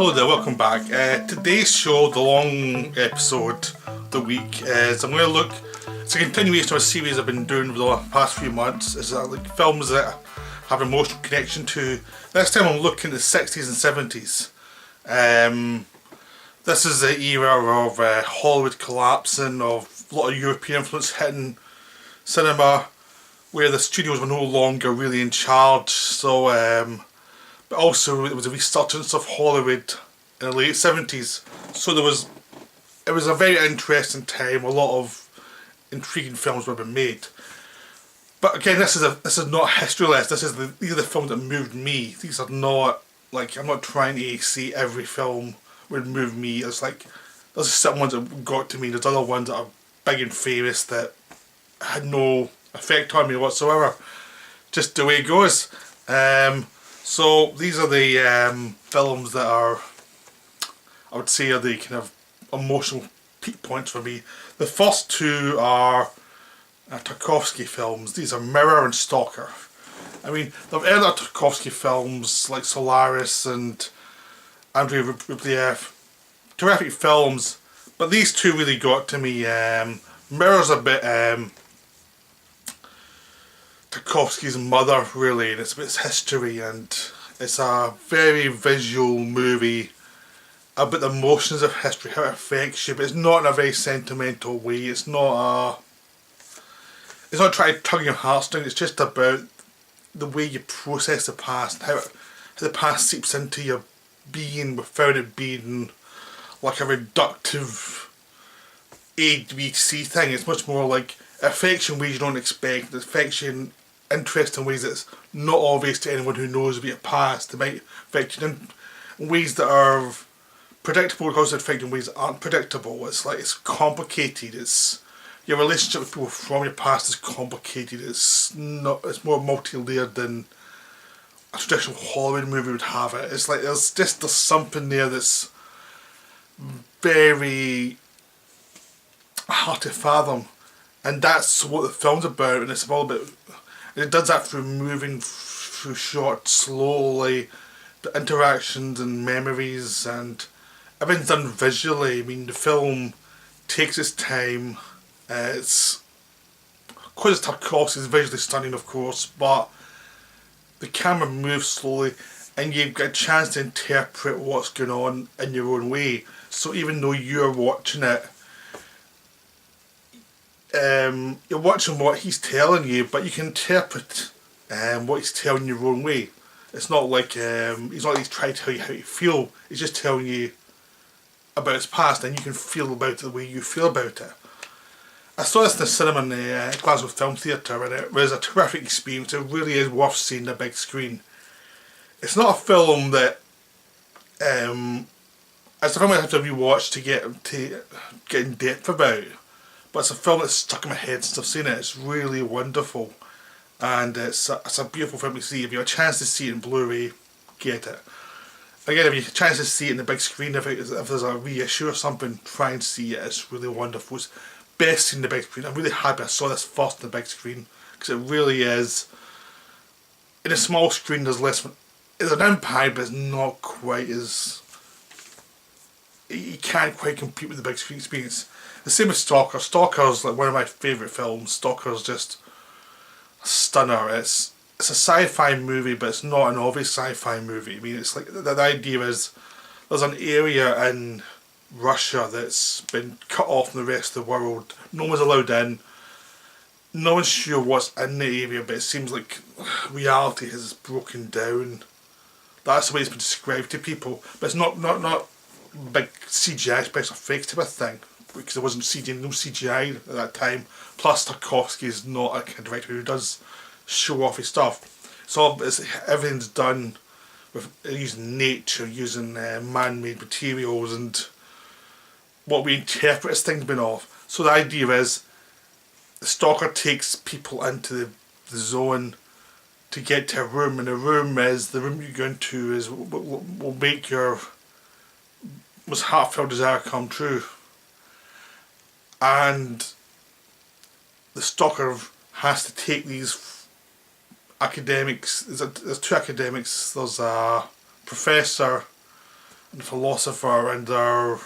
Hello there, welcome back. Today's show, the long episode of the week, is I'm going to look. It's a continuation of a series I've been doing over the past few months. It's like films that I have an emotional connection to. This time I'm looking at the 60s and 70s. This is the era of Hollywood collapsing, of a lot of European influence hitting cinema, where the studios were no longer really in charge. So, but also it was a resurgence of Hollywood in the late 70s. So it was a very interesting time. A lot of intriguing films were being made. But again, this is not a history list. These are the films that moved me. These are not like, I'm not trying to see every film would move me. It's like there's certain ones that got to me. There's other ones that are big and famous that had no effect on me whatsoever. Just the way it goes. So these are the films that are, I would say, are the kind of emotional peak points for me. The first two are Tarkovsky films. These are Mirror and Stalker. I mean, there are other Tarkovsky films like Solaris and Andrei Rublev. Terrific films, but these two really got to me. Mirror's a bit Tarkovsky's mother, really, and it's about its history, and it's a very visual movie about the emotions of history, how it affects you, but it's not in a very sentimental way. It's not trying to tug your heartstrings. It's just about the way you process the past, how the past seeps into your being without it being like a reductive ABC thing. It's much more like it affects you in ways you don't expect. It affects you in interesting ways that's not obvious to anyone who knows about your past. It might affect you in ways that are predictable, because it affects you in ways that aren't predictable. It's like, it's complicated. It's your relationship with people from your past is complicated. It's more multi-layered than a traditional Hollywood movie would have it. It's like there's something there that's very hard to fathom, and that's what the film's about. And it's all about, and it does that through moving through shots slowly, the interactions and memories, and everything's done visually. I mean, the film takes its time. It's quite Tarkovsky, is visually stunning, of course, but the camera moves slowly, and you've got a chance to interpret what's going on in your own way. So even though you're watching it, you're watching what he's telling you, but you can interpret what he's telling you your own way. It's not like he's not trying to tell you how you feel. He's just telling you about his past, and you can feel about it the way you feel about it. I saw this in the cinema in the Glasgow Film Theatre, and it was a terrific experience. It really is worth seeing on the big screen. It's not a film that it's a film I have to rewatch to get in depth about, but it's a film that's stuck in my head since I've seen it. It's really wonderful, and it's a beautiful film to see. If you have a chance to see it in Blu-ray, get it. Again, if you have a chance to see it in the big screen, if there's a reissue or something, try and see it. It's really wonderful. It's best seen in the big screen. I'm really happy I saw this first in the big screen, because it really is. In a small screen, there's less. It's an impact, but it's not quite as. You can't quite compete with the big screen experience. The same with Stalker. Stalker's like one of my favourite films. Stalker's just a stunner. It's a sci-fi movie, but it's not an obvious sci-fi movie. I mean, it's like the idea is there's an area in Russia that's been cut off from the rest of the world. No one's allowed in. No one's sure what's in the area, but it seems like reality has broken down. That's the way it's been described to people. But it's not big CGI special effects type of thing, because there wasn't no CGI at that time. Plus, Tarkovsky is not a kind of director who does show off his stuff. So everything's done with using nature, using man-made materials, and what we interpret as things being off. So the idea is the stalker takes people into the zone to get to a room, and the room you go into will make your most heartfelt desire come true. And the stalker has to take these academics. There's two academics. There's a professor and a philosopher and a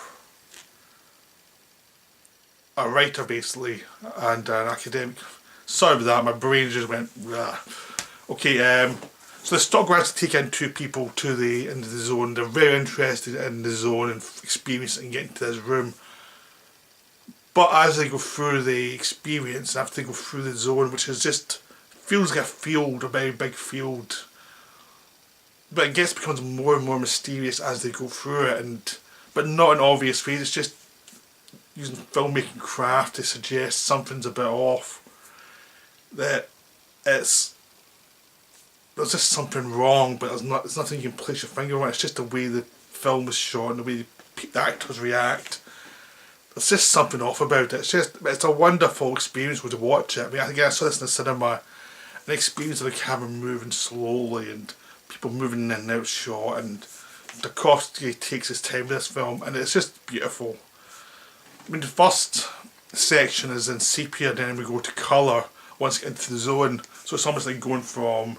writer basically, and an academic. Sorry about that, my brain just went rah. Okay, so the stock grants take in two people into the zone. They're very interested in the zone and experiencing and getting to this room. But as they go through the experience, after they go through the zone, which is just feels like a field, a very big field, but it becomes more and more mysterious as they go through it, but not in obvious ways. It's just using filmmaking craft to suggest something's a bit off. That there's just something wrong, but there's nothing you can place your finger on. It's just the way the film was shot and the way the actors react. There's just something off about it. It's a wonderful experience to watch it. I mean, I saw this in the cinema, an experience of the camera moving slowly and people moving in and out shot, and Tarkovsky takes his time with this film, and it's just beautiful. I mean, the first section is in sepia, and then we go to colour once we get into the zone. So it's almost like going from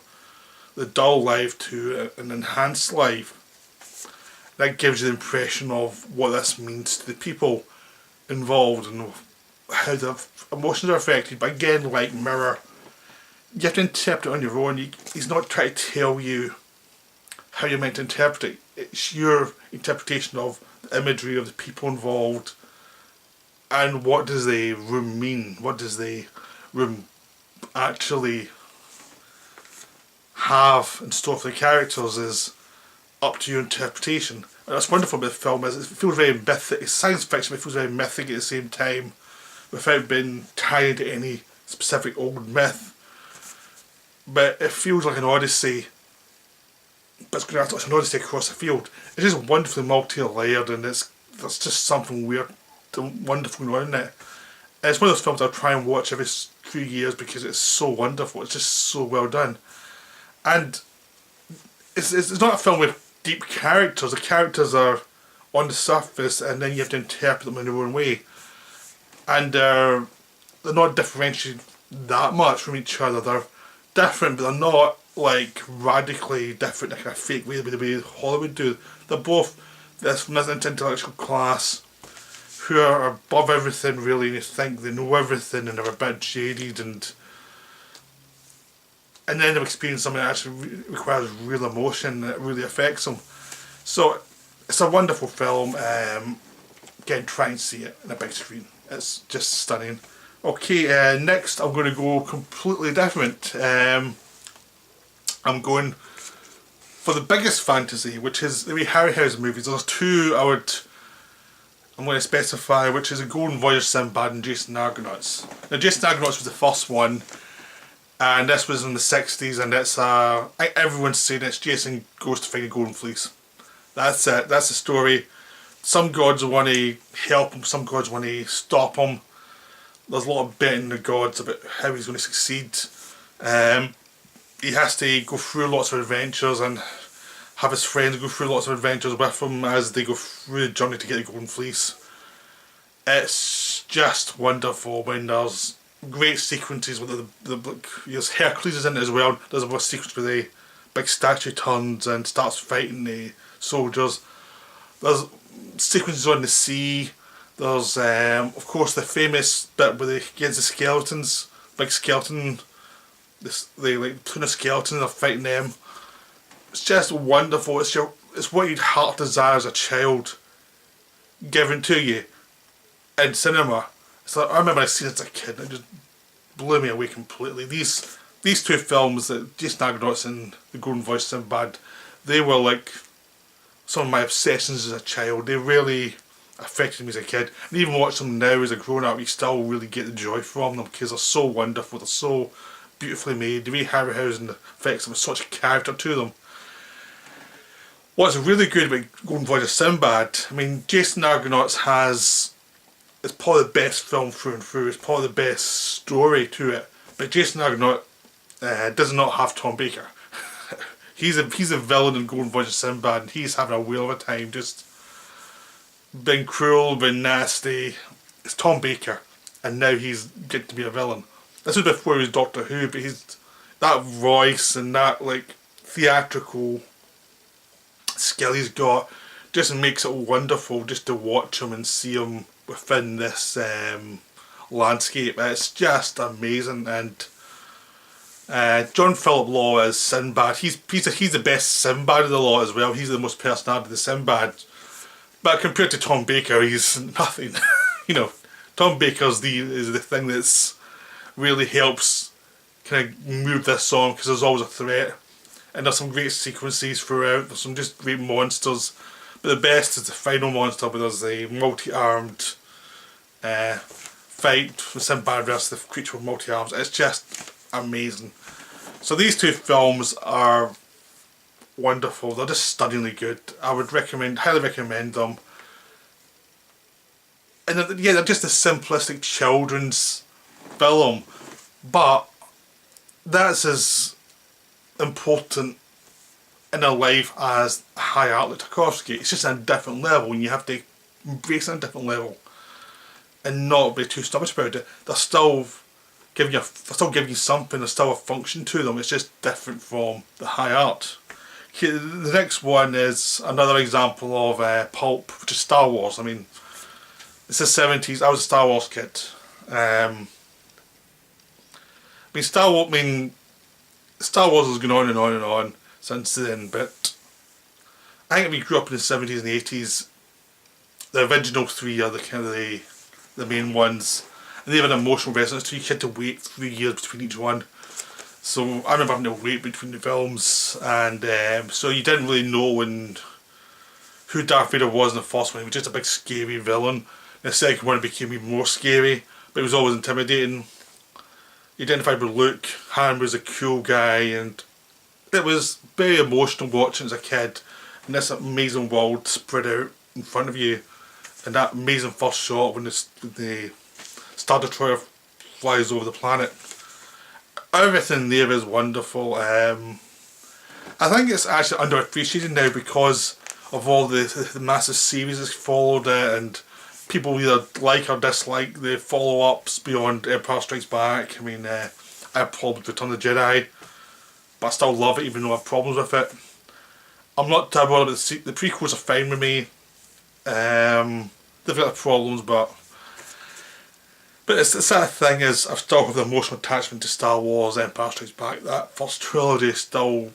the dull life to an enhanced life. That gives you the impression of what this means to the people involved and how the emotions are affected. But again, like Mirror, you have to interpret it on your own. He's not trying to tell you how you're meant to interpret it. It's your interpretation of the imagery of the people involved and what does the room mean. What does the room actually have in store for the characters is up to your interpretation. And that's wonderful about the film is it feels very mythic. It's science fiction, but it feels very mythic at the same time without being tied to any specific old myth. But it feels like an odyssey, but it's an odyssey across the field. It's just wonderfully multi-layered, and there's just something weird and wonderful going on in it. And it's one of those films I'll try and watch every few years because it's so wonderful. It's just so well done. And it's not a film with deep characters. The characters are on the surface and then you have to interpret them in your own way. And they're not differentiated that much from each other. They're different, but they're not like radically different in a fake way the way Hollywood do. They're both this intellectual class who are above everything really, and you think they know everything and they're a bit jaded, and then they've experienced something that actually requires real emotion that really affects them. So it's a wonderful film. Again, try and see it in a big screen. It's just stunning. Okay, next I'm going to go completely different. I'm going for the biggest fantasy, which is the Harryhausen movies. There's two I'm going to specify, which is A Golden Voyage of Sinbad and Jason Argonauts. Now, Jason Argonauts was the first one, and this was in the 60s, and it's I think everyone's saying it's Jason goes to find a golden fleece. That's it. That's the story. Some gods want to help him, some gods want to stop him. There's a lot of betting the gods about how he's going to succeed. He has to go through lots of adventures and have his friends go through lots of adventures with him as they go through the journey to get the golden fleece. It's just wonderful when there's great sequences with there's Hercules is in it as well. There's a sequence where the big statue turns and starts fighting the soldiers. There's sequences on the sea. There's of course the famous bit where they get the skeletons, big skeleton, they like platoon of skeletons, they're fighting them. It's just wonderful. It's what you'd heart desire as a child given to you in cinema. It's like, I remember I seen it as a kid and it just blew me away completely. These two films, Jason Argonauts and The Golden Voyage of Sinbad, they were like some of my obsessions as a child. They really affected me as a kid. And even watch them now as a grown up, you still really get the joy from them because they're so wonderful, they're so beautifully made. The way Harryhausen affects them with such character to them. What's really good about Golden Voyage of Sinbad, I mean, Jason Argonauts it's probably the best film through and through. It's probably the best story to it. But Jason Argonaut does not have Tom Baker. he's a villain in Golden Voyage of Sinbad, and he's having a whale of a time, just being cruel, being nasty. It's Tom Baker, and now he's getting to be a villain. This was before he was Doctor Who, but he's that voice and that like theatrical skill he's got just makes it wonderful just to watch them and see them within this landscape. It's just amazing. And John Philip Law as Sinbad. He's the best Sinbad of the lot as well. He's the most personality of the Sinbad. But compared to Tom Baker, he's nothing. You know, Tom Baker's is the thing that's really helps kind of move this song, because there's always a threat. And there's some great sequences throughout. There's some just great monsters. But the best is the final monster, where there's a multi-armed fight with Sinbad versus the creature with multi-arms. It's just amazing. So these two films are wonderful. They're just stunningly good. I would highly recommend them. And yeah, they're just a simplistic children's film, but that's as important in our life as high art like Tarkovsky. It's just on a different level, and you have to embrace it on a different level and not be too snobbish about it. They're still giving you something. There's still a function to them. It's just different from the high art. Okay, the next one is another example of pulp, which is Star Wars. I mean, it's the 70s. I was a Star Wars kid. Star Wars has gone on and on and on since then, but I think we grew up in the 70s and 80s. The original three are the kind of the main ones, and they have an emotional resonance to you. You had to wait 3 years between each one. So I remember having to wait between the films, and so you didn't really know who Darth Vader was in the first one. He was just a big scary villain. The second one became even more scary, but it was always intimidating. You identified with Luke. Han was a cool guy, and it was very emotional watching as a kid. And this amazing world spread out in front of you, and that amazing first shot when the Star Destroyer flies over the planet. Everything there is wonderful. I think it's actually underappreciated now because of all the massive series that's followed it, and people either like or dislike the follow-ups beyond Empire Strikes Back. I mean, I have problems with Return of the Jedi, but I still love it even though I have problems with it. I'm not too worried about the prequels are fine with me. They've got problems, but it's the sad thing is I've still got the emotional attachment to Star Wars, Empire Strikes Back. That first trilogy is still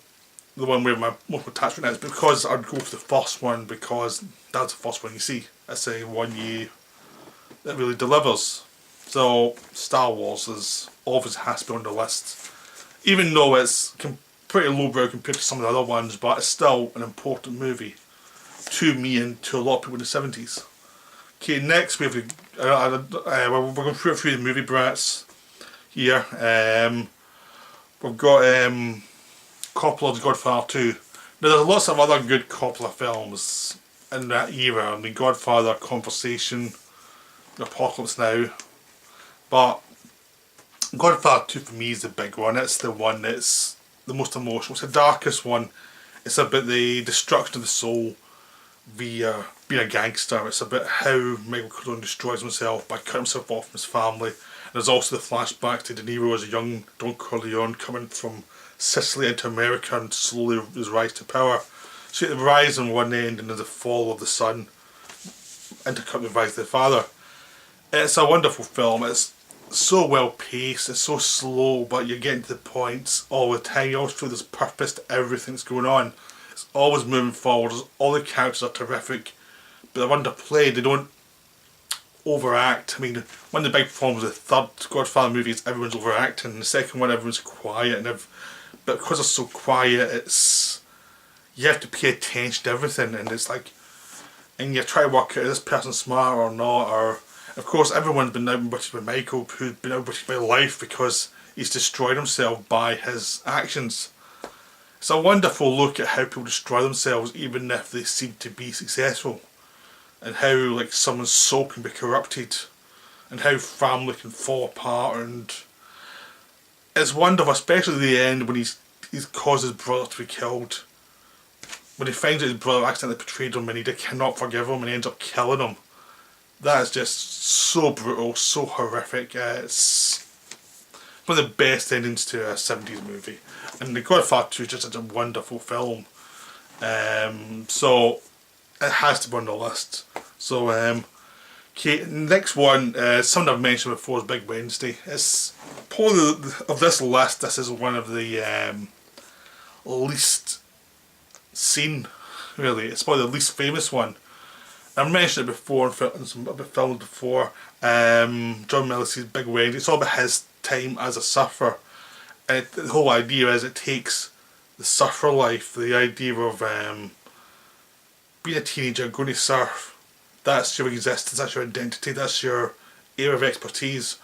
the one where my emotional attachment is, because I'd go for the first one because that's the first one you see. It's a one that really delivers. So Star Wars always has to be on the list, even though it's pretty lowbrow compared to some of the other ones, but it's still an important movie to me and to a lot of people in the 70s. Okay, next we have we're going through a few of the movie brats here. We've got Coppola's Godfather 2. Now there's lots of other good Coppola films in that era. I mean, Godfather, Conversation, Apocalypse Now. But Godfather 2 for me is the big one. It's the one that's the most emotional. It's the darkest one. It's about the destruction of the soul via being a gangster. It's about how Michael Corleone destroys himself by cutting himself off from his family. And there's also the flashback to De Niro as a young Don Corleone coming from Sicily into America and slowly his rise to power. So you get the rise on one end and then the fall of the son, intercut with the rise of the father. It's a wonderful film. It's so well paced, it's so slow, but you're getting to the points all the time. You always feel there's purpose to everything that's going on. It's always moving forward. All the characters are terrific, but they're underplayed. They don't overact. I mean, one of the big problems with the third Godfather movie is everyone's overacting. The second one, everyone's quiet, but because it's so quiet, you have to pay attention to everything, and it's like, and you try to work out, is this person smart or not, or of course everyone's been outwitted by Michael, who's been outwitted by life because he's destroyed himself by his actions. It's a wonderful look at how people destroy themselves even if they seem to be successful, and how like someone's soul can be corrupted, and how family can fall apart, and it's wonderful, especially at the end when he's caused his brother to be killed. When he finds out his brother accidentally betrayed him and he cannot forgive him and he ends up killing him. That is just so brutal, so horrific. It's one of the best endings to a 70s movie. And The Godfather 2 is just such a wonderful film. So it has to be on the list. So, okay, next one, something I've mentioned before, is Big Wednesday. It's probably, of this list, this is one of the least seen, really. It's probably the least famous one. I've mentioned it before in some other films before. John Miller's Big Wednesday. It's all about his time as a surfer. And the whole idea is it takes the surfer life, the idea of being a teenager, going to surf. That's your existence, that's your identity, that's your area of expertise.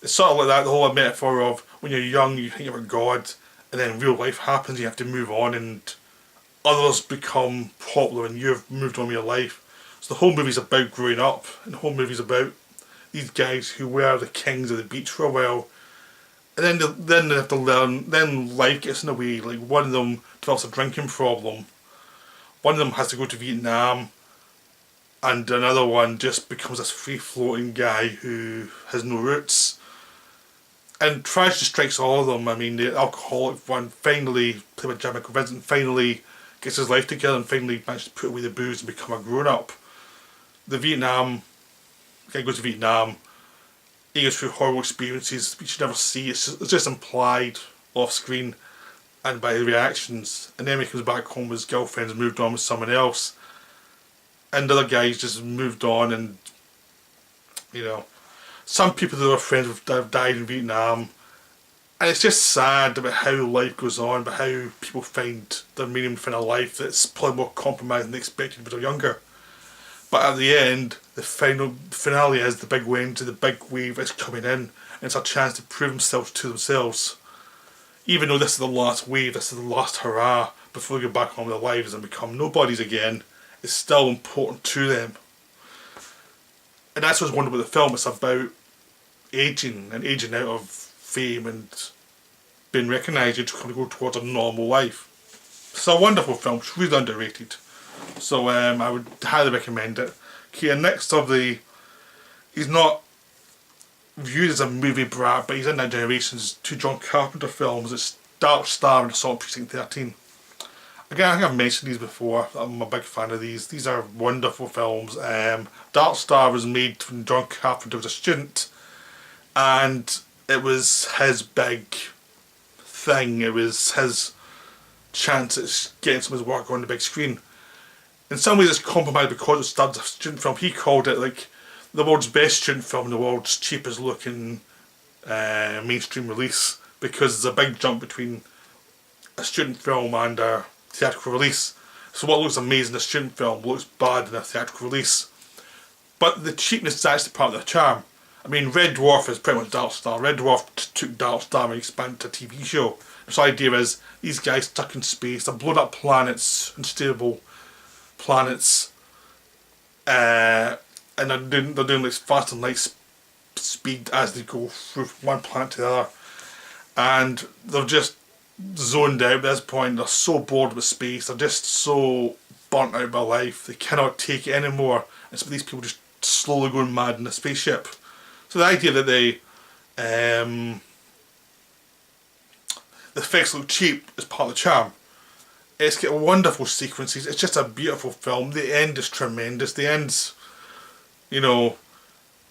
It's sort of like that, the whole metaphor of when you're young, you think you're a god, and then real life happens, you have to move on, and others become popular, and you've moved on with your life. So the whole movie's about growing up, and the whole movie's about these guys who were the kings of the beach for a while, and then they have to learn. Then life gets in the way. Like, one of them develops a drinking problem. One of them has to go to Vietnam, and another one just becomes this free-floating guy who has no roots. And tragedy strikes all of them. I mean, the alcoholic one finally, played by Jimmy Vincent, finally gets his life together and finally manages to put away the booze and become a grown-up. The guy goes to Vietnam, he goes through horrible experiences which you never see. It's just implied off screen and by the reactions. And then when he comes back home, his girlfriend's moved on with someone else, and the other guys just moved on. And you know, some people that were friends with have died in Vietnam, and it's just sad about how life goes on, about how people find their meaning within a life that's probably more compromised than they expected when they're younger. But at the end, the finale is the big Wednesday, the big wave is coming in, and it's a chance to prove themselves to themselves. Even though this is the last wave, this is the last hurrah, before they go back on with their lives and become nobodies again, it's still important to them. And that's what's wonderful about the film. It's about aging and aging out of fame and being recognised. You're trying to go towards a normal life. It's a wonderful film. It's really underrated. So I would highly recommend it. Okay, and next of he's not viewed as a movie brat, but he's in that generation's two John Carpenter films. It's Darkstar and Assault on Precinct 13. Again, I think I've mentioned these before. I'm a big fan of these. These are wonderful films. Darkstar was made when John Carpenter was a student, and it was his big thing. It was his chance at getting some of his work on the big screen. In some ways it's compromised because it started as a student film. He called it like the world's best student film and the world's cheapest looking mainstream release, because there's a big jump between a student film and a theatrical release. So what looks amazing in a student film looks bad in a theatrical release. But the cheapness is actually part of the charm. I mean, Red Dwarf is pretty much Darkstar. Red Dwarf took Darkstar and expanded to a TV show. So the idea is these guys stuck in space, they're blown up planets, unstable planets, and they're doing like fast and light speed as they go through from one planet to the other, and they're just zoned out at this point. They're so bored with space, they're just so burnt out by life, they cannot take it anymore, and so these people just slowly going mad in a spaceship. So the idea that the effects look cheap is part of the charm. It's got wonderful sequences. It's just a beautiful film. The end is tremendous. The end's, you know,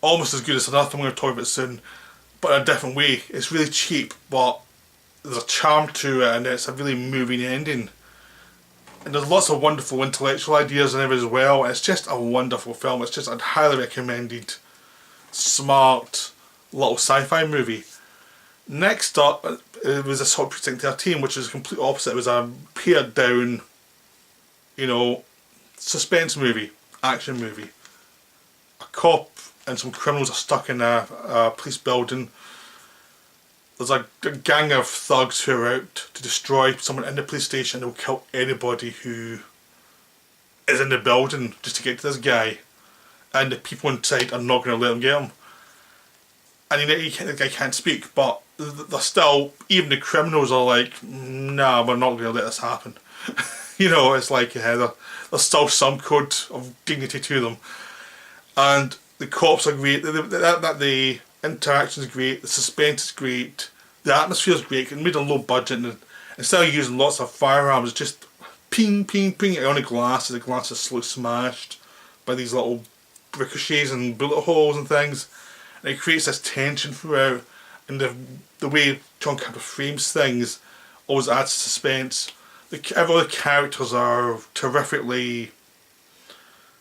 almost as good as another film I'm going to talk about soon, but in a different way. It's really cheap, but there's a charm to it, and it's a really moving ending. And there's lots of wonderful intellectual ideas in it as well. It's just a wonderful film. It's just a highly recommended, smart, little sci-fi movie. Next up, it was Assault on Precinct 13, which is the complete opposite. It was a pared down, you know, suspense movie, action movie. A cop and some criminals are stuck in a police building. There's a gang of thugs who are out to destroy someone in the police station. They'll kill anybody who is in the building just to get to this guy. And the people inside are not going to let them get him. And the guy can't speak, but they're still, even the criminals are like, nah, we're not going to let this happen. You know, it's like, there's still some code of dignity to them. And the cops are great, the interaction is great, the suspense is great, the atmosphere is great. It made a low budget, and instead of using lots of firearms, it's just ping, ping, ping on the glass, and the glass is slowly smashed by these little ricochets and bullet holes and things. And it creates this tension throughout, and the way John Carpenter frames things always adds suspense. All the characters are terrifically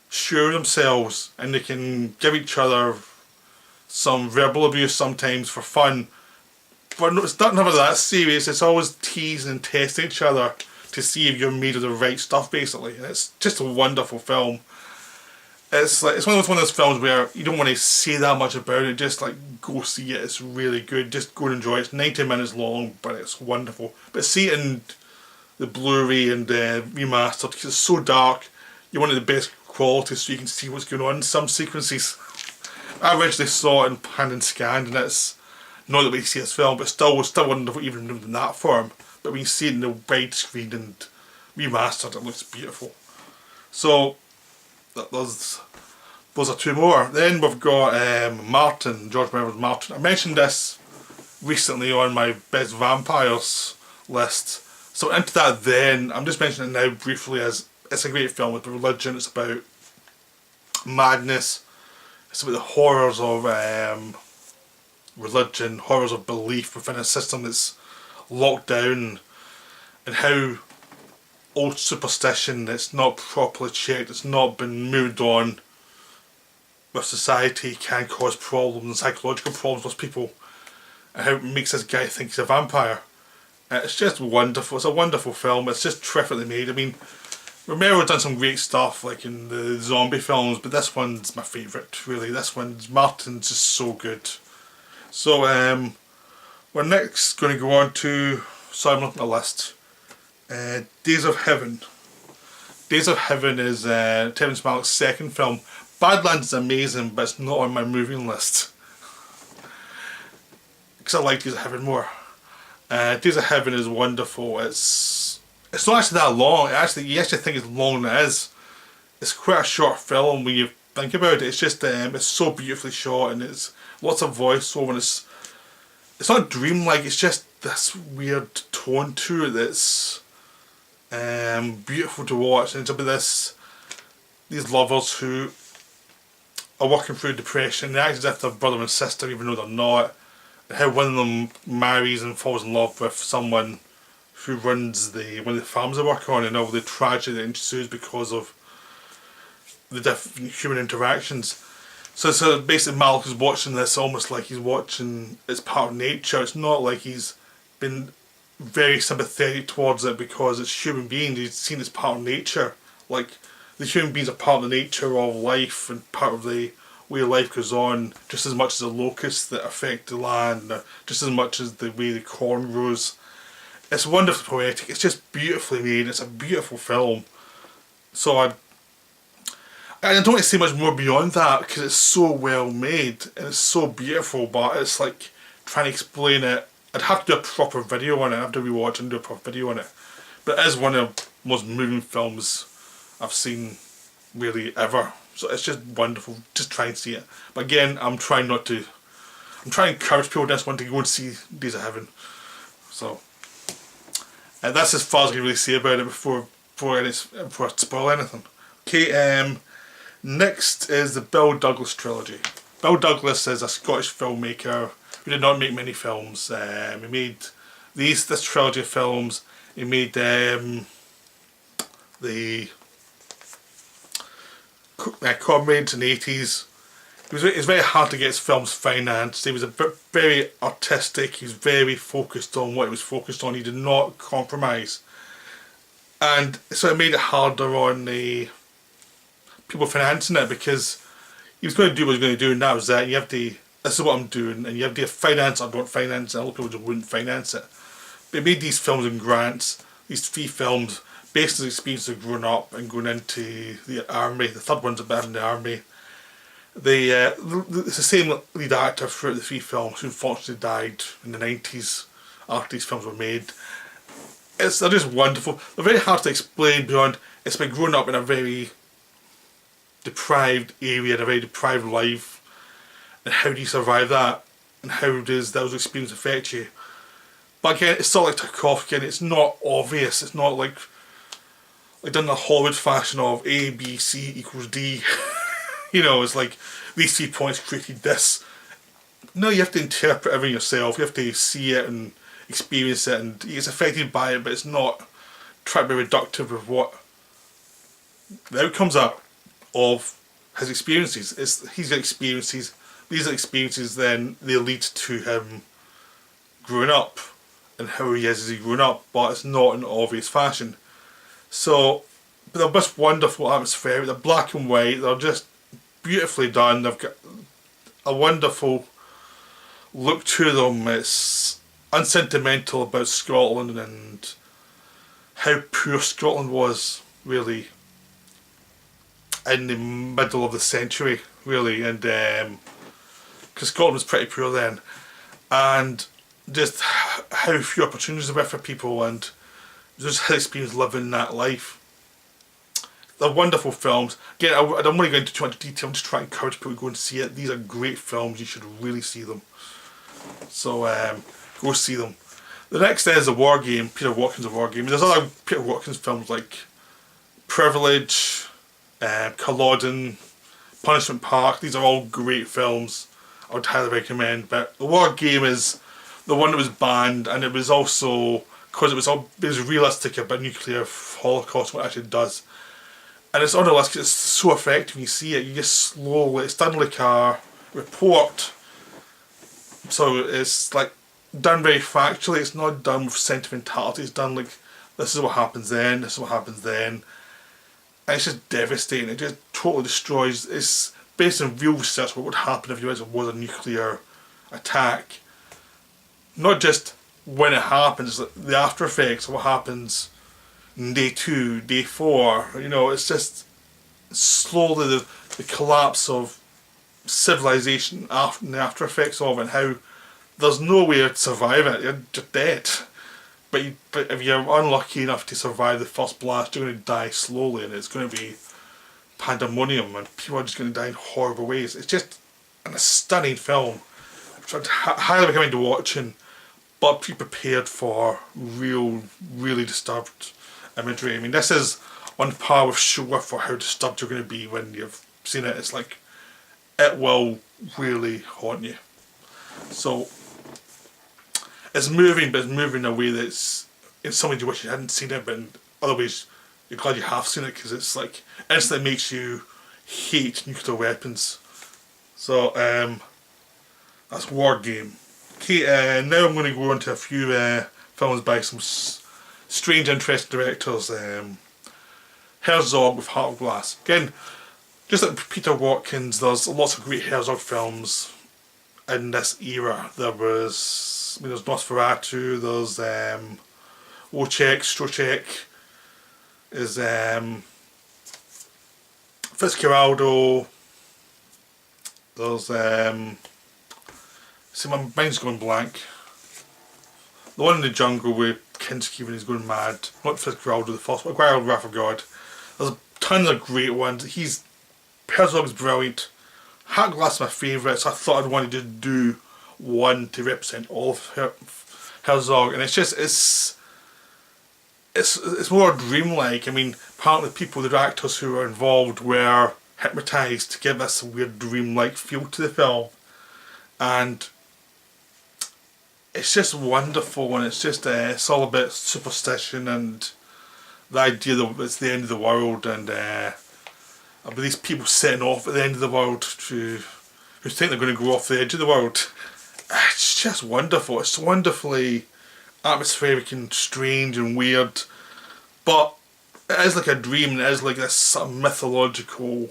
sure of themselves, and they can give each other some verbal abuse sometimes for fun. But it's not never that serious. It's always teasing and testing each other to see if you're made of the right stuff, basically. And it's just a wonderful film. It's one of those films where you don't want to say that much about it. Just like go see it. It's really good. Just go and enjoy it. It's 90 minutes long, but it's wonderful. But see it in the Blu-ray and remastered, because it's so dark. You want it the best quality so you can see what's going on in some sequences. I originally saw it in pan and scanned, and it's not the way you see this film, but still wonderful even in that form. But when you see it in the widescreen and remastered, it looks beautiful. So those are two more. Then we've got Martin, George Meredith Martin. I mentioned this recently on my best vampires list. So into that then, I'm just mentioning it now briefly as it's a great film with religion. It's about madness. It's about the horrors of religion, horrors of belief within a system that's locked down, and how old superstition that's not properly checked, it's not been moved on with society, can cause problems and psychological problems with people, and how it makes this guy think he's a vampire. It's just wonderful. It's a wonderful film. It's just terrifically made. I mean, Romero's done some great stuff like in the zombie films, but this one's my favourite, really. Martin's just so good. So we're next going to go on to, sorry, I'm looking at the list, Days of Heaven. Days of Heaven is Terrence Malick's second film. Badlands is amazing, but it's not on my moving list, because I like Days of Heaven more. Days of Heaven is wonderful. It's not actually that long. You actually think it's longer than it is. It's quite a short film when you think about it. It's just it's so beautifully shot, and it's lots of voiceover, and it's not dreamlike. It's just this weird tone to it that's beautiful to watch. And it's about these lovers who are working through depression. They act as if they're brother and sister, even though they're not. And how one of them marries and falls in love with someone who runs one of the farms they work on, and all the tragedy that ensues because of the different human interactions. So basically Malick is watching this almost like he's watching it's part of nature. It's not like he's been very sympathetic towards it because it's human beings. He's seen it as part of nature. Like, the human beings are part of the nature of life and part of the way life goes on, just as much as the locusts that affect the land, just as much as the way the corn grows. It's wonderfully poetic. It's just beautifully made. It's a beautiful film. So I don't want to say much more beyond that because it's so well made and it's so beautiful, but it's like trying to explain it. I'd have to do a proper video on it. I'd have to rewatch and do a proper video on it. But it is one of the most moving films I've seen really ever. So it's just wonderful. Just try and see it. But again, I'm trying to encourage people this one to go and see Days of Heaven. So that's as far as I can really say about it before I spoil anything. Okay, next is the Bill Douglas trilogy. Bill Douglas is a Scottish filmmaker who did not make many films. He made this trilogy of films. He made the Comrades in the 80s. It was very hard to get his films financed. He was very artistic. He was very focused on what he was focused on. He did not compromise, and so it made it harder on the people financing it because he was going to do what he was going to do, and that was that. You have to. This is what I'm doing, and you have to finance or don't finance it. A lot of people just wouldn't finance it. But he made these films in grants. These 3 films based on his experience of growing up and going into the army. The third one's about in the army. It's the same lead actor throughout the 3 films who unfortunately died in the 90s after these films were made. They're just wonderful. They're very hard to explain beyond. It's been growing up in a very deprived area, in a very deprived life, and how do you survive that, and how does those experiences affect you. But again, it's sort of like Tarkovsky, and it's not obvious. It's not like like done the Hollywood fashion of A, B, C equals D. You know, it's like these 3 points created this. No, you have to interpret everything yourself. You have to see it and experience it, and he gets affected by it, but it's not trying to be reductive of what the outcomes are of his experiences. He's got experiences. These are experiences. Then they lead to him growing up and how he is as he grown up, but it's not in an obvious fashion. So, but they're just wonderful atmospheric. They're black and white. They're just beautifully done. They've got a wonderful look to them. It's unsentimental about Scotland and how poor Scotland was, really, in the middle of the century, really, and because Scotland was pretty poor then, and just how few opportunities there were for people, and just his experience living that life. They're wonderful films. Again, I don't want to go into too much detail. I'm just trying to encourage people to go and see it. These are great films. You should really see them. So go see them. The next is A War Game. Peter Watkins' A War Game. There's other Peter Watkins films like Privilege, Culloden, Punishment Park. These are all great films. I would highly recommend. But The War Game is the one that was banned, and it was also because it was realistic about nuclear holocaust, what it actually does. And it's on the list because it's so effective when you see it. You just slowly, it's done like a report. So it's like done very factually. It's not done with sentimentality. It's done like, this is what happens then, this is what happens then. And it's just devastating. It just totally destroys. It's based on real research what would happen if there was a nuclear attack. Not just when it happens, the after effects of what happens day 2, day 4, you know, it's just slowly the collapse of civilization after the after effects of it, and how there's no way to survive it. You're just dead. But if you're unlucky enough to survive the first blast, you're going to die slowly, and it's going to be pandemonium, and people are just going to die in horrible ways. It's just a stunning film, which I'd highly recommend watching, but be prepared for really disturbed imagery. I mean, this is on par with Shore for how disturbed you're going to be when you've seen it. It's like, it will really haunt you. So, it's moving, but it's moving in a way that's, in some ways you wish you hadn't seen it, but in other ways you're glad you have seen it, because it's like, instantly makes you hate nuclear weapons. So, that's War Game. Okay, now I'm going to go on to a few films by some strange, interesting directors. Herzog with Heart of Glass. Again, just like Peter Watkins, there's lots of great Herzog films in this era. There's Nosferatu, there's Wojciech, Strocek, is Fitzcarraldo, there's see, my mind's going blank. The one in the jungle where Kinski when he's going mad. Not Fitzcarraldo, the first one. Wild Wrath of God. There's tons of great ones. Herzog's brilliant. Heart of Glass is my favourite, so I thought I'd want to just do one to represent all of Herzog. And it's just, it's more dreamlike. I mean, apparently the actors who were involved were hypnotised to give this weird dreamlike feel to the film. And it's just wonderful, and it's just it's all about superstition and the idea that it's the end of the world, and about these people setting off at the end of the world who think they're going to go off the edge of the world. It's just wonderful. It's wonderfully atmospheric and strange and weird, but it is like a dream. It is like this sort of mythological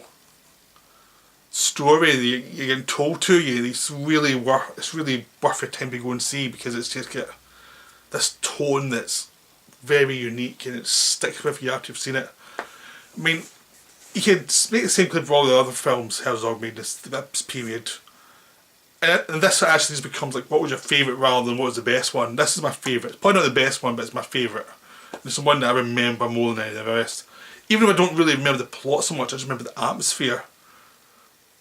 story that you're getting told to you. It's really worth your time to go and see, because it's just got this tone that's very unique, and it sticks with you after you've seen it. I mean, you could make the same clip for all the other films Herzog made this period, and this actually just becomes like, what was your favourite rather than what was the best one. This is my favourite. It's probably not the best one, but it's my favourite. It's the one that I remember more than any of the rest. Even if I don't really remember the plot so much, I just remember the atmosphere.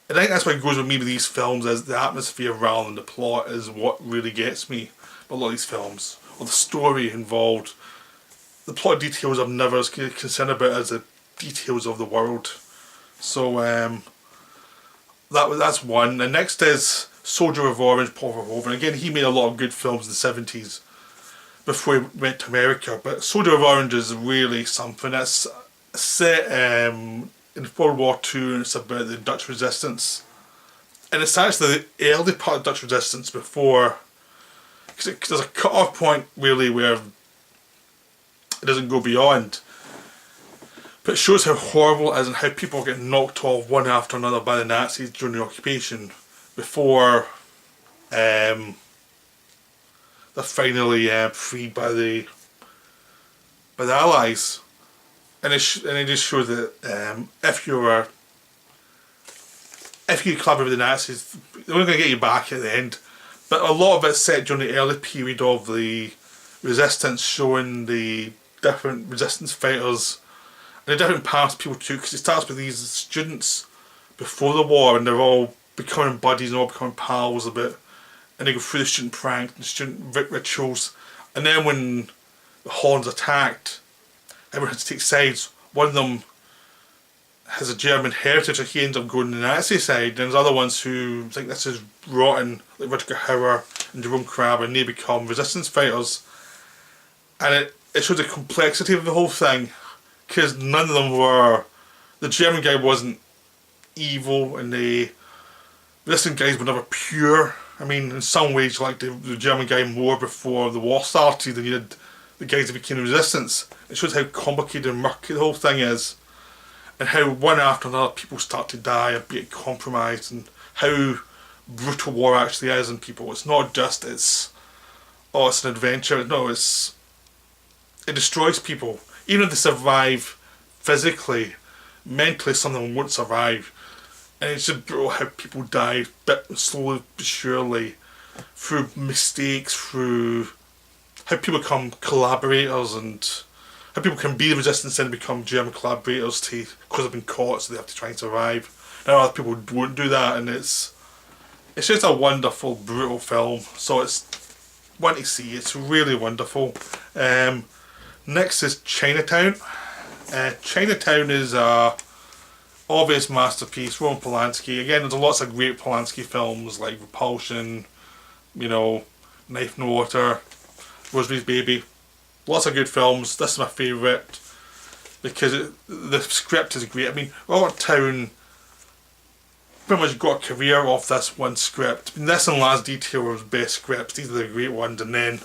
And I think that's what goes with me with these films, is the atmosphere rather than the plot is what really gets me with a lot of these films, or the story involved. the plot details I'm never as concerned about as the details of the world. So that's one. And next is Soldier of Orange, Paul Verhoeven. Again, he made a lot of good films in the 70s before he went to America. But Soldier of Orange is really something. It's set in World War II, and it's about the Dutch resistance. And it's actually the early part of Dutch resistance before, because there's a cut-off point really where it doesn't go beyond. But it shows how horrible it is and how people get knocked off one after another by the Nazis during the occupation before they're finally freed by the Allies. And it just shows that if you collaborate with the Nazis, they're only going to get you back at the end. But a lot of it's set during the early period of the resistance, showing the different resistance fighters and the different paths people took, because it starts with these students before the war and they're all becoming buddies and all becoming pals a bit, and they go through the student pranks and student rituals, and then when the Holland's attacked, everyone has to take sides. One of them has a German heritage, so he ends up going to the Nazi side, and there's other ones who think this is rotten, like Rutger Hauer and Jerome Crabbe, and they become resistance fighters. And it shows the complexity of the whole thing, because none of them were, the German guy wasn't evil and the resistance guys were never pure. I mean, in some ways you liked the German guy more before the war started than you did the guys that became the resistance. It shows how complicated and murky the whole thing is, and how one after another people start to die and get compromised, and how brutal war actually is in people. It's not just it's an adventure. No, it destroys people. Even if they survive physically, mentally some of them won't survive. And it's just brutal how people die slowly but surely, through mistakes, through how people become collaborators, and how people can be the resistance and become German collaborators because they've been caught, so they have to try and survive. Now other people won't do that, and it's just a wonderful, brutal film. So it's one to see. It's really wonderful. Next is Chinatown. Chinatown is a obvious masterpiece. Roman Polanski. Again, there's lots of great Polanski films like Repulsion, Knife in the Water, Rosemary's Baby. Lots of good films. This is my favourite because the script is great. I mean, Robert Towne pretty much got a career off this one script. I mean, this and Last Detail were his best scripts. These are the great ones, and then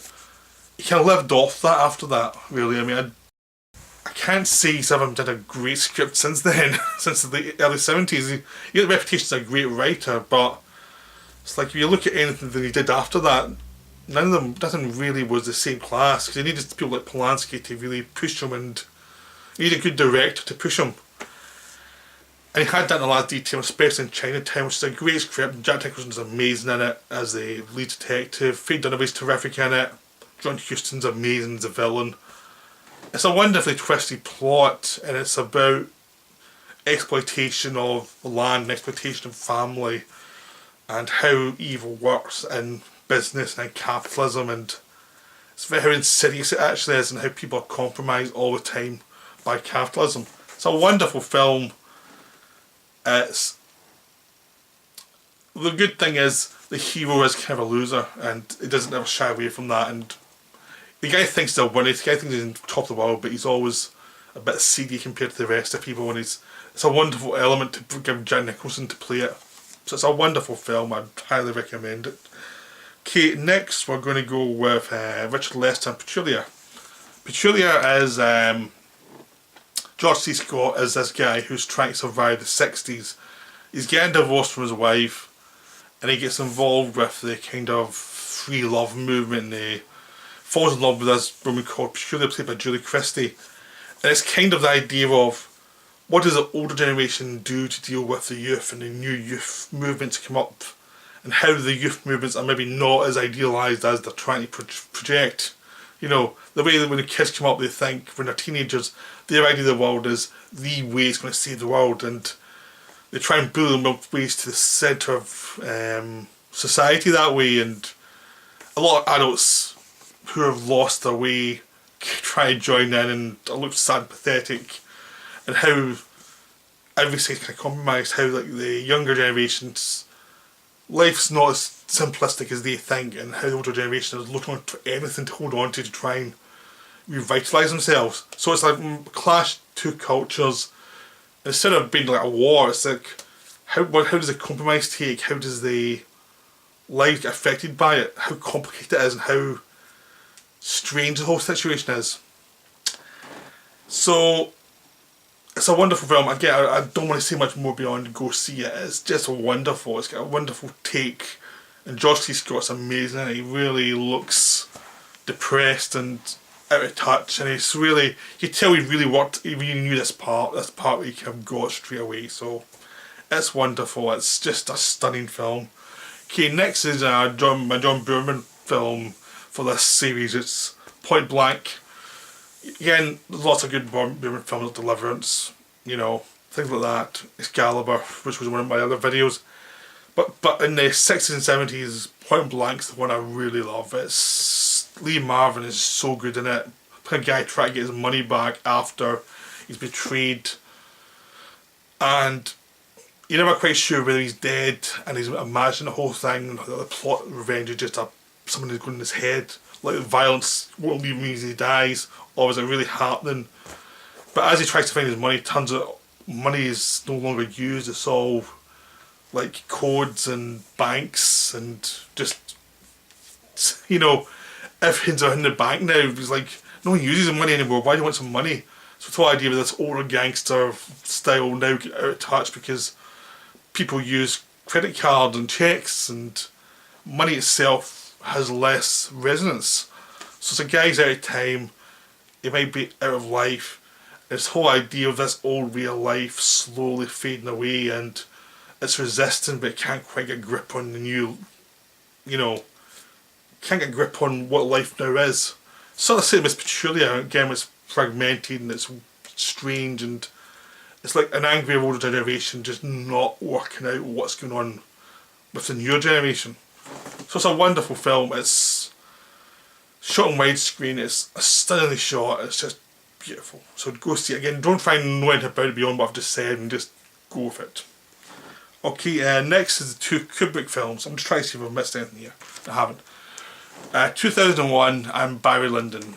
he kind of lived off that after that, really. I mean, I can't say he's ever done a great script since then, since the early 70s. He got the reputation as a great writer, but it's like if you look at anything that he did after that, nothing really was the same class, because he needed people like Polanski to really push him, and he needed a good director to push him. And he had that in The Last Detail, especially in Chinatown, which is a great script. Jack Nicholson's amazing in it as the lead detective. Faye Dunaway's terrific in it. John Huston's amazing as a villain. It's a wonderfully twisted plot, and it's about exploitation of land and exploitation of family, and how evil works in business and in capitalism, and it's how insidious it actually is, and how people are compromised all the time by capitalism. It's a wonderful film. The good thing is the hero is kind of a loser, and he doesn't ever shy away from that, and the guy thinks he's a winner, the guy thinks he's on top of the world, but he's always a bit seedy compared to the rest of people, and it's a wonderful element to give Jack Nicholson to play it. So it's a wonderful film. I'd highly recommend it. Okay, next we're going to go with Richard Lester and Petulia. Petulia is George C. Scott is this guy who's trying to survive the 60s. He's getting divorced from his wife, and he gets involved with the kind of free love movement, and he falls in love with this woman called Petulia, played by Julie Christie. And it's kind of the idea of what does the older generation do to deal with the youth and the new youth movements come up, and how the youth movements are maybe not as idealised as they're trying to project. You know, the way that when the kids come up, they think when they're teenagers, their idea of the world is the way it's going to save the world, and they try and build them up ways to the centre of society that way. And a lot of adults who have lost their way try to join in, and it looks sad and pathetic, and how everything's kind of compromised, how like the younger generations, life's not as simplistic as they think, and how the older generation is looking for anything to hold on to try and revitalise themselves. So it's like clash two cultures. Instead of being like a war, it's like how does the compromise take? How does the life get affected by it? How complicated it is, and how strange the whole situation is. So it's a wonderful film. Again, I don't want to say much more beyond go see it. It's just wonderful. It's got a wonderful take, and George C. Scott's amazing. And he really looks depressed and out of touch, and it's really, you tell he really worked. He really knew this part he kind of got straight away. So it's wonderful. It's just a stunning film. Okay, next is my John Boorman film for this series. It's Point Blank. Again, there's lots of good Boorman films, like Deliverance, you know, things like that. Excalibur, which was one of my other videos. But in the 60s and 70s, Point Blank's the one I really love. It's Lee Marvin is so good in it. A guy trying to get his money back after he's betrayed, and you're never quite sure whether he's dead, and he's imagining the whole thing. The plot of revenge is just something that's going in his head. Like the violence won't leave him as he dies, or is it really happening? But as he tries to find his money, turns out money is no longer used. It's all like codes and banks and just, you know, everything's in the bank now. He's like, no one uses money anymore. Why do you want some money? So the whole idea of this older gangster style now get out of touch because people use credit cards and checks, and money itself has less resonance. So it's a guy's out of time, he might be out of life. This whole idea of this old way of life slowly fading away, and it's resisting, but it can't quite get a grip on the new, you know, can't get a grip on what life now is. Sort of same as Petulia, again, it's fragmented and it's strange, and it's like an angry older generation just not working out what's going on with the newer generation. So it's a wonderful film. It's shot on widescreen, it's stunningly shot, it's just beautiful. So go see it again. Don't try and know anything about it beyond what I've just said, and just go with it. Okay, next is the two Kubrick films. I'm just trying to see if I've missed anything here. I haven't. 2001 and Barry Lyndon.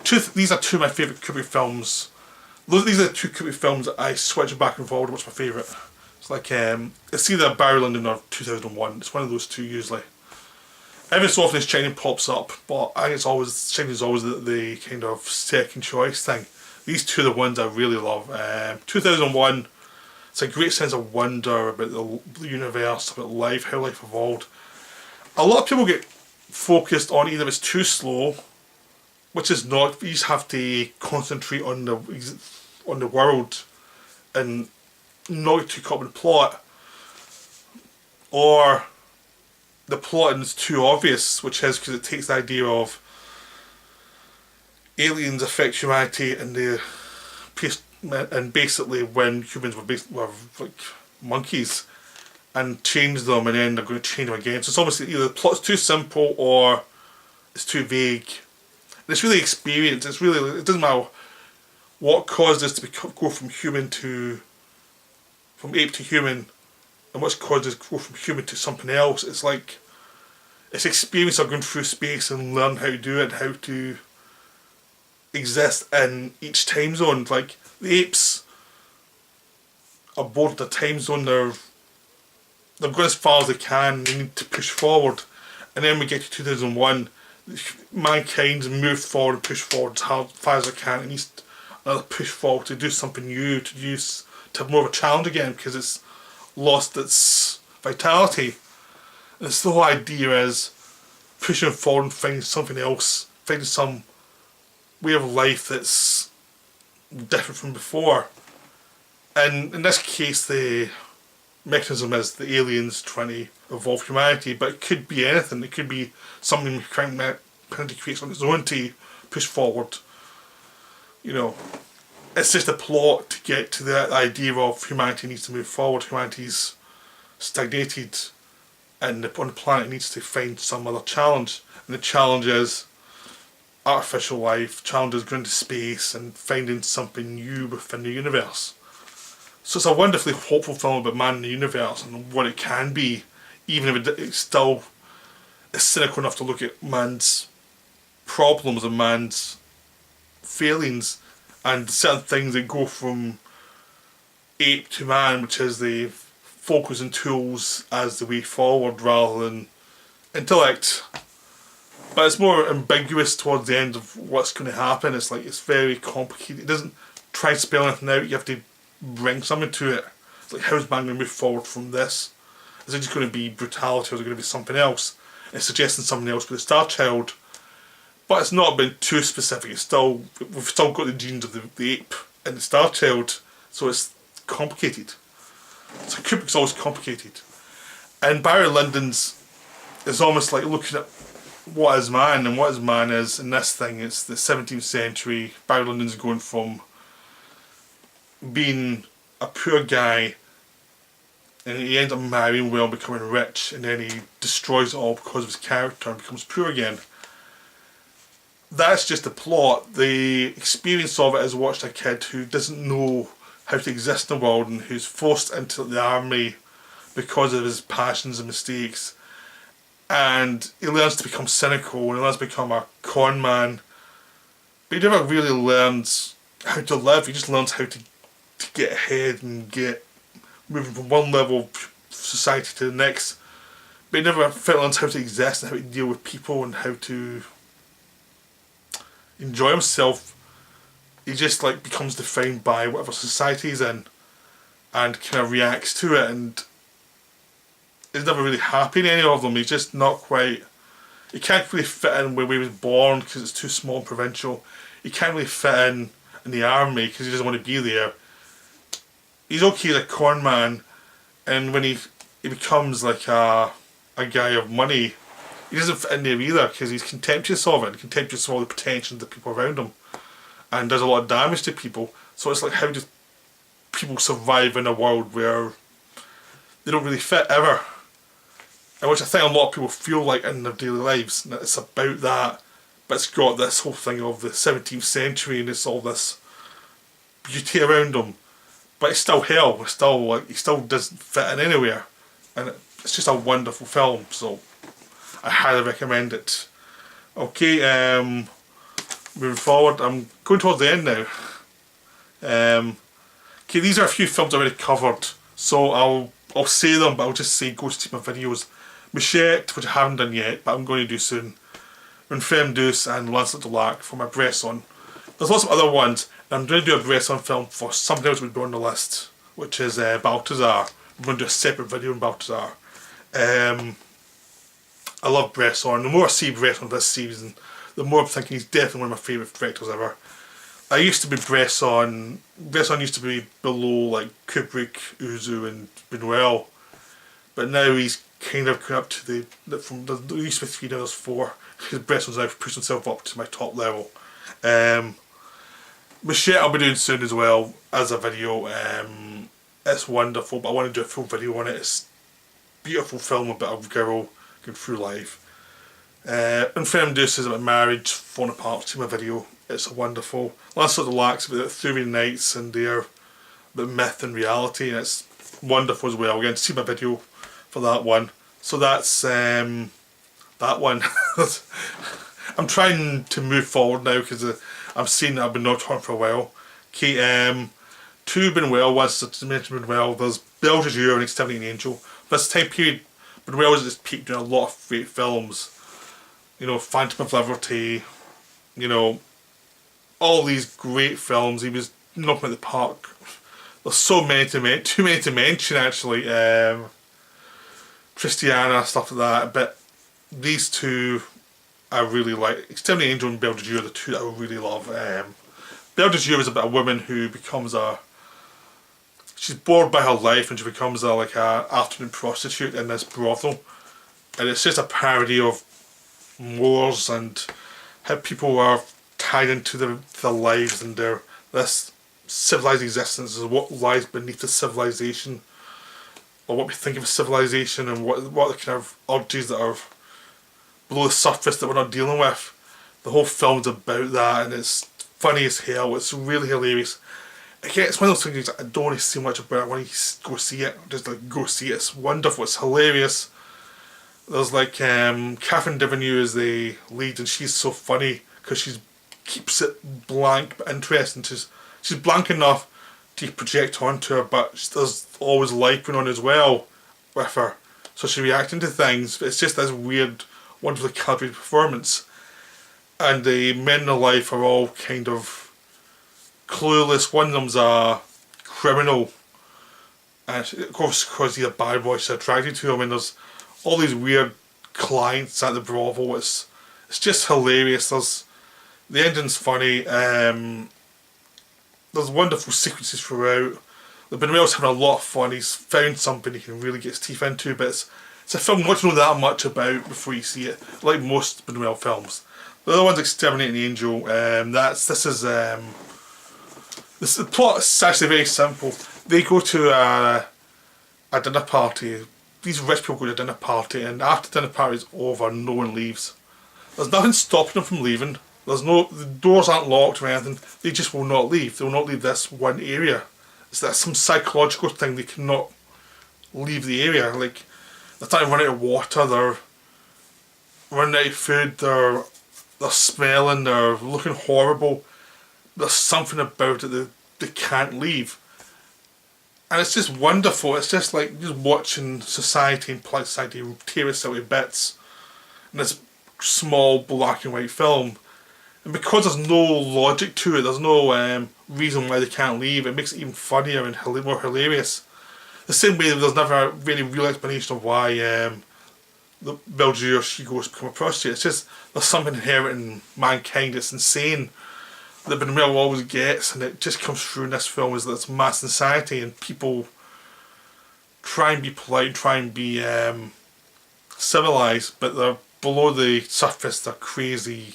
These are two of my favourite Kubrick films. These are the two Kubrick films that I switch back and forward. What's my favourite? It's like it's either Barry Lyndon or 2001. It's one of those two usually. Every so often Shining pops up, but I think Shining is always the kind of second choice thing. These two are the ones I really love. 2001. It's a great sense of wonder about the universe, about life, how life evolved. A lot of people get focused on either it's too slow, which is not. You just have to concentrate on the world and not get too caught up in the plot, or the plot is too obvious, which is because it takes the idea of aliens affect humanity and basically when humans were like monkeys, and change them, and then they're going to change them again. So it's almost either the plot's too simple or it's too vague. And it's really experience. It's really, it doesn't matter what caused us to go from ape to human, and what's caused us to go from human to something else. It's like it's experience of going through space and learn how to do it, how to exist in each time zone. Like the apes are bored of the time zone. They've gone as far as they can, they need to push forward. And then we get to 2001, mankind's moved forward and pushed forward as far as they can. It needs another push forward to do something new, to have more of a challenge again, because it's lost its vitality. And the whole idea is pushing forward and finding something else, finding some way of life that's different from before. And in this case, the mechanism is the aliens trying to evolve humanity, but it could be anything. It could be something humanity creates on its own to push forward. You know, it's just a plot to get to the idea of humanity needs to move forward. Humanity's stagnated, and on the planet needs to find some other challenge. And the challenge is artificial life, challenges going into space and finding something new within the universe. So it's a wonderfully hopeful film about man in the universe and what it can be, even if it still is cynical enough to look at man's problems and man's failings and certain things that go from ape to man, which is the focus and tools as the way forward rather than intellect. But it's more ambiguous towards the end of what's going to happen. It's like, it's very complicated. It doesn't try to spell anything out, you have to bring something to it. It's like, how's man going to move forward from this? Is it just going to be brutality or is it going to be something else? It's suggesting something else with the Star Child. But it's not been too specific. It's still, we've still got the genes of the ape and the Star Child, so it's complicated. So Kubrick's always complicated. And Barry Lyndon's is almost like looking at what is man, and what is man is, in this thing, it's the 17th century. Barry Lyndon's going from being a poor guy, and he ends up marrying well and becoming rich, and then he destroys it all because of his character and becomes poor again. That's just the plot. The experience of it is watched a kid who doesn't know how to exist in the world and who's forced into the army because of his passions and mistakes, and he learns to become cynical and he learns to become a con man, but he never really learns how to live. He just learns how to get ahead and get moving from one level of society to the next, but he never learns how to exist and how to deal with people and how to enjoy himself. He just like becomes defined by whatever society he's in and kind of reacts to it, and he's never really happy in any of them. He's just not quite, he can't really fit in where he was born because it's too small and provincial. He can't really fit in the army because he doesn't want to be there. He's okay as a con man, and when he becomes like a guy of money, he doesn't fit in there either because he's contemptuous of it, and contemptuous of all the pretensions of the people around him, and does a lot of damage to people. So it's like, how do people survive in a world where they don't really fit ever? And which I think a lot of people feel like in their daily lives, and it's about that, but it's got this whole thing of the 17th century and it's all this beauty around them, but it's still hell. It's still like, he still doesn't fit in anywhere, and it's just a wonderful film, so I highly recommend it. Okay, moving forward, I'm going towards the end now. Okay, these are a few films I already covered, so I'll say them, but I'll just say go to my videos. Machete, which I haven't done yet, but I'm going to do soon. Un Femme Douce and Lancelot de Lac for my Bresson. There's lots of other ones, and I'm going to do a Bresson film for something else that would be on the list, which is Balthazar. I'm going to do a separate video on Balthazar. I love Bresson. The more I see Bresson this season, the more I'm thinking he's definitely one of my favourite directors ever. I used to be Bresson used to be below like Kubrick, Uzu and Buñuel, but now he's kind of coming up to from there used to be 3, now there's 4, because Bresson's now pushed himself up to my top level. Machete I'll be doing soon as well as a video. It's wonderful, but I want to do a full video on it. It's a beautiful film about a girl going through life. Un Femme Douce is about marriage falling apart, to my video. It's wonderful. Lancelot de Lac's about Thursday nights and they're about myth and reality, and it's wonderful as well. Again, see my video for that one. So that's that one. I'm trying to move forward now because I'm seeing that I've been not talking for a while. Okay, 2 Buñuel ones to mention Buñuel. There's Belle de Jour and Exterminating Angel. This time period, Buñuel was at his peak doing a lot of great films. You know, Phantom of Liberty, you know, all these great films. He was knocking out the park. There's so many too many to mention actually. Christiana, stuff like that, but these 2 I really like. Exterminating Angel and Belle de Jour are the 2 that I really love. Belle de Jour is about a woman who becomes she's bored by her life and she becomes like a afternoon prostitute in this brothel, and it's just a parody of wars and how people are tied into their lives and this civilized existence is what lies beneath the civilization, or what we think of as civilization, and what the kind of urges that are below the surface that we're not dealing with. The whole film's about that, and it's funny as hell. It's really hilarious. Again, it's one of those things that I don't want to say much about when you go see it. Just like go see it. It's wonderful. It's hilarious. There's like Catherine Deneuve is the lead, and she's so funny because she keeps it blank but interesting. She's blank enough to project onto her, but there's always life going on as well with her. So she's reacting to things. It's just this weird, wonderfully calibrated performance. And the men in her life are all kind of clueless. One of them's a criminal, and of course because he's a bad boy, she's attracted to him. And there's all these weird clients at the brothel. It's just hilarious. The ending's funny. There's wonderful sequences throughout. Benuel's having a lot of fun. He's found something he can really get his teeth into, but it's a film not to know that much about before you see it, like most Benuel films. The other one's Exterminating the Angel. The plot is actually very simple. They go to a dinner party. These rich people go to a dinner party, and after the dinner party is over, no one leaves. There's nothing stopping them from leaving. The doors aren't locked or anything. They just will not leave. They will not leave this one area. It's that some psychological thing. They cannot leave the area. Like, they're starting to run out of water. They're running out of food. They're smelling. They're looking horrible. There's something about it that they can't leave. And it's just wonderful. It's just like just watching society and polite society tear itself to bits in this small black and white film. And because there's no logic to it, there's no reason why they can't leave, it makes it even funnier and more hilarious. The same way that there's never a really real explanation of why the Belgier, she goes to become a prostitute. It's just, there's something inherent in mankind that's insane that Benuel always gets, and it just comes through in this film, is that it's mass anxiety and people try and be polite, try and be civilised, but they're below the surface, they're crazy,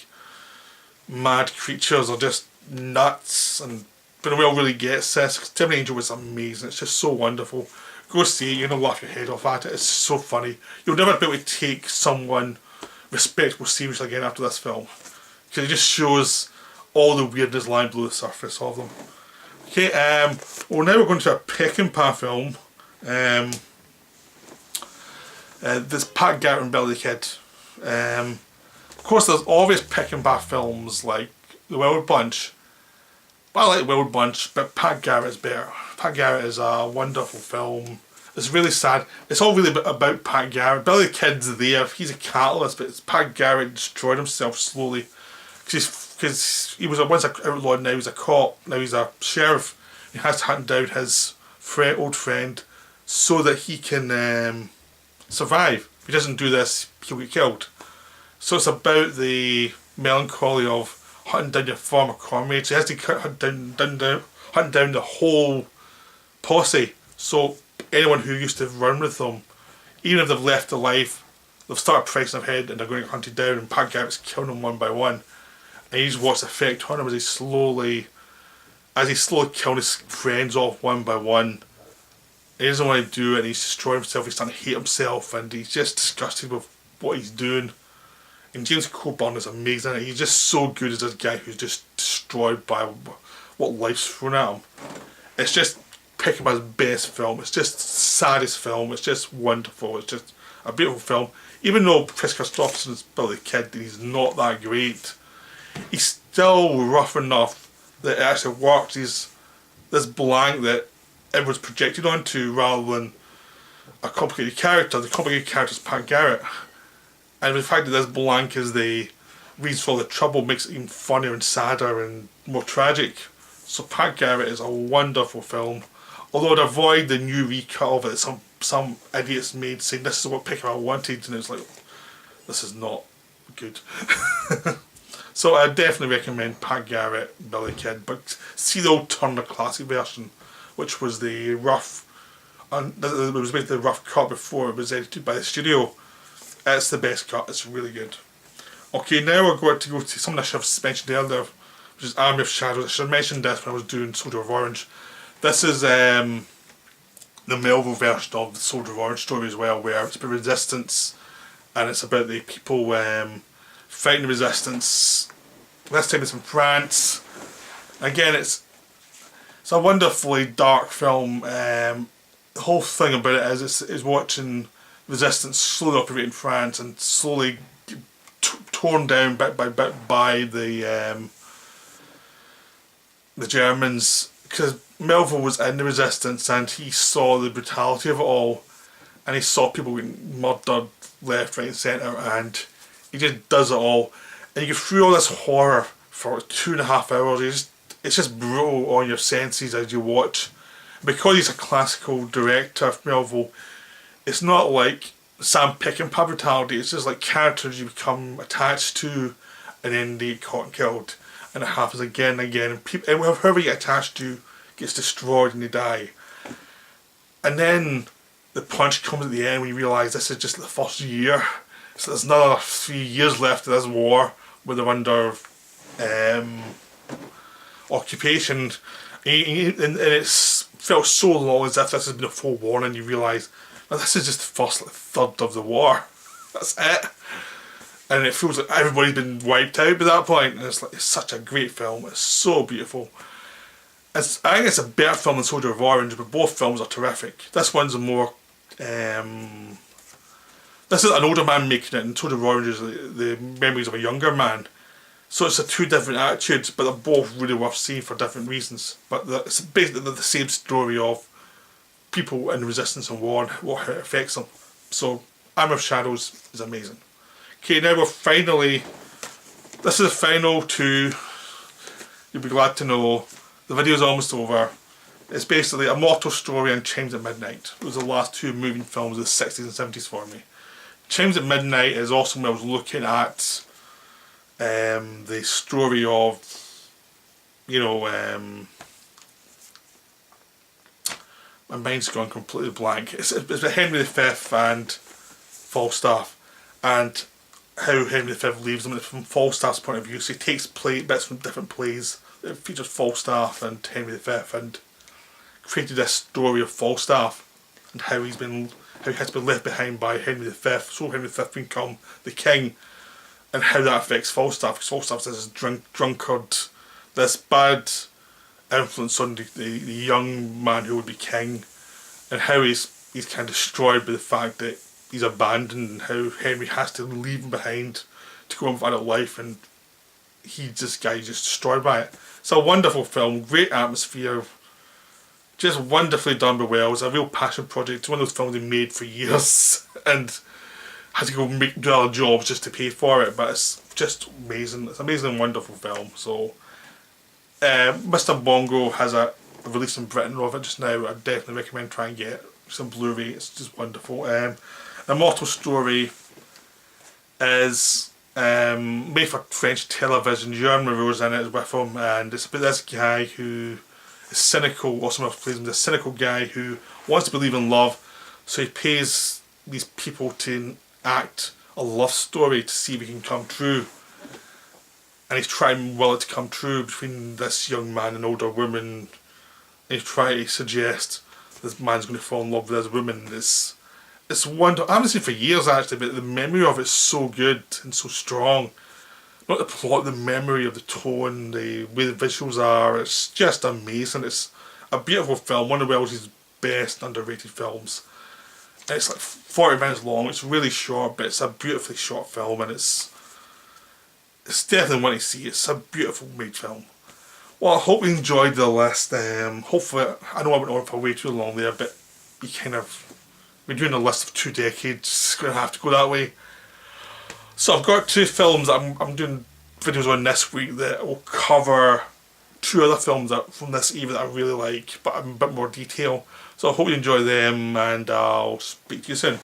mad creatures, are just nuts, and Benuel really gets this. Exterminating Angel was amazing. It's just so wonderful. Go see it, you're going to laugh your head off at it. It's so funny. You'll never be able to take someone respectable seriously again after this film, because it just shows all the weirdness lying below the surface of them. Okay, well now we're going to a Peckinpah film. This Pat Garrett and Billy the Kid. Of course there's obvious Peckinpah films like The Wild Bunch. But I like The Wild Bunch, but Pat Garrett's better. Pat Garrett is a wonderful film. It's really sad. It's all really about Pat Garrett. Billy the Kid's there, he's a catalyst, but it's Pat Garrett destroyed himself slowly. Because he was once an outlaw, now he's a cop, now he's a sheriff. He has to hunt down his old friend so that he can survive. If he doesn't do this, he'll get killed. So it's about the melancholy of hunting down your former comrades. He has to hunt down the whole posse. So anyone who used to run with them, even if they've left alive, they've started pressing ahead and they're going to get hunted down, and Pat Garrett's killing them one by one. And you just watch the effect on him as he's slowly killing his friends off one by one. He doesn't want to do it, and he's destroying himself, he's starting to hate himself, and he's just disgusted with what he's doing. And James Coburn is amazing. He's just so good as this guy who's just destroyed by what life's thrown at him. It's just Peckinpah's best film. It's just saddest film. It's just wonderful. It's just a beautiful film. Even though Chris Christopherson's Billy the Kid, he's not that great, he's still rough enough that it actually works. He's this blank that everyone's projected onto rather than a complicated character. The complicated character is Pat Garrett. And the fact that this blank is the reason for all the trouble makes it even funnier and sadder and more tragic. So Pat Garrett is a wonderful film. Although I'd avoid the new recut of it, some idiots made saying this is what Peckinpah wanted, and it's like, this is not good. So I definitely recommend Pat Garrett, Billy Kid, but see the old Turner Classic version, which was the rough, it was basically the rough cut before it was edited by the studio. It's the best cut, it's really good. Okay, now we're going to go to something I should have mentioned earlier, which is Army of Shadows. I should have mentioned this when I was doing Soldier of Orange. This is the Melville version of the Soldier of Orange story as well, where it's about resistance, and it's about the people fighting the resistance This time it's in France. Again, it's a wonderfully dark film. The whole thing about it is watching resistance slowly operate in France and slowly torn down bit by bit by the Germans, because Melville was in the resistance and he saw the brutality of it all, and he saw people getting murdered left, right and centre, and he just does it all, and you go through all this horror for 2.5 hours. It's just brutal on your senses as you watch. Because he's a classical director, Melville, it's not like Sam Peckinpah brutality. It's just like characters you become attached to, and then they get caught and killed, and it happens again and again. And people, and whoever you get attached to gets destroyed and they die. And then the punch comes at the end when you realise this is just the first year. So there's another 3 years left of this war where they're under occupation, and it's felt so long as if this has been a full war, and you realise that this is just the first third of the war. That's it. And it feels like everybody's been wiped out by that point, and it's such a great film. It's so beautiful. I think it's a better film than Soldier of Orange, but both films are terrific. This one's a more this is an older man making it, and Soldier of Orange is the memories of a younger man. So it's two different attitudes, but they're both really worth seeing for different reasons. But it's basically the same story of people in resistance and war and how it affects them. So Army of Shadows is amazing. Okay, now we're finally, this is the final two. You'll be glad to know the video's almost over. It's basically A Mortal Story and Chimes at Midnight. Those are the last two moving films of the 60s and 70s for me. Chimes at Midnight is also when I was looking at the story of, you know, my mind's gone completely blank. It's about Henry V and Falstaff, and how Henry V leaves them from Falstaff's point of view. So he takes bits from different plays that features Falstaff and Henry V, and created this story of Falstaff and how he has been left behind by Henry V. So Henry V can become the king, and how that affects Falstaff. Because Falstaff's this drunkard, this bad influence on the young man who would be king, and how he's kind of destroyed by the fact that he's abandoned, and how Henry has to leave him behind to go on with adult life, and this guy's just destroyed by it. It's a wonderful film, great atmosphere, just wonderfully done by Wells. A real passion project. It's one of those films he made for years and had to go do other jobs just to pay for it, but it's just amazing. It's an amazing and wonderful film. So Mr. Bongo has a release in Britain of it just now. I definitely recommend trying and get some Blu-ray. It's just wonderful. A Mortal Story is made for French television. Jean Moreau's in it with him, and it's about this guy who is cynical. Also plays him, this cynical guy who wants to believe in love, so he pays these people to act a love story to see if it can come true, and he's trying to will it to come true between this young man and older woman, and he's trying to suggest this man's going to fall in love with this woman. It's wonderful. I haven't seen it for years actually, but the memory of it's so good and so strong. Not the plot, the memory of the tone, the way the visuals are. It's just amazing. It's a beautiful film, one of Wells's best underrated films. And it's like 40 minutes long. It's really short, but it's a beautifully short film, and it's definitely one to see. It's a beautiful made film. Well, I hope you enjoyed the list. Hopefully, I know I went on for way too long there, but we're doing a list of 2 decades. It's going to have to go that way. So I've got 2 films that I'm doing videos on this week that will cover 2 other films from this era that I really like, but in a bit more detail. So I hope you enjoy them, and I'll speak to you soon.